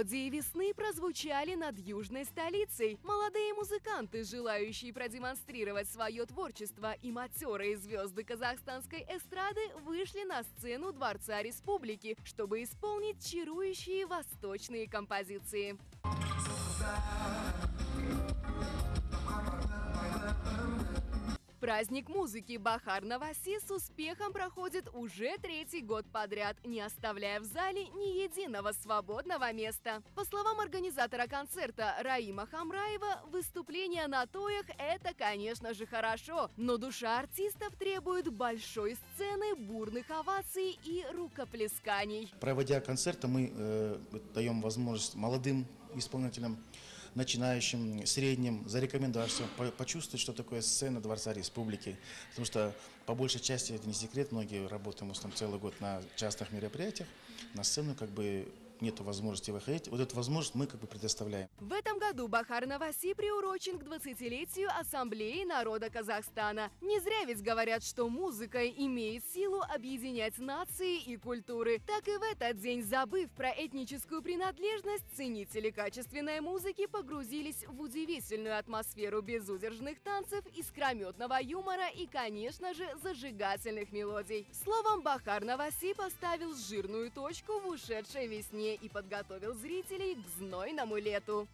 Мелодии весны прозвучали над южной столицей. Молодые музыканты, желающие продемонстрировать свое творчество, и матерые звезды казахстанской эстрады вышли на сцену Дворца Республики, чтобы исполнить чарующие восточные композиции. Праздник музыки Бахар Наваси с успехом проходит уже третий год подряд, не оставляя в зале ни единого свободного места. По словам организатора концерта Раима Хамраева, выступление на тоях – это, конечно же, хорошо, но душа артистов требует большой сцены, бурных оваций и рукоплесканий. Проводя концерты, мы даем возможность молодым исполнителям, начинающим, средним, за рекомендацию почувствовать, что такое сцена Дворца Республики. Потому что, по большей части, это не секрет, многие работаем там целый год на частных мероприятиях, на сцену нету возможности выходить. Вот эту возможность мы предоставляем. В этом году Бахар Наваси приурочен к 20-летию Ассамблеи народа Казахстана. Не зря ведь говорят, что музыка имеет силу объединять нации и культуры. Так и в этот день, забыв про этническую принадлежность, ценители качественной музыки погрузились в удивительную атмосферу безудержных танцев, искрометного юмора и, конечно же, зажигательных мелодий. Словом, Бахар Наваси поставил жирную точку в ушедшей весне и подготовил зрителей к знойному лету.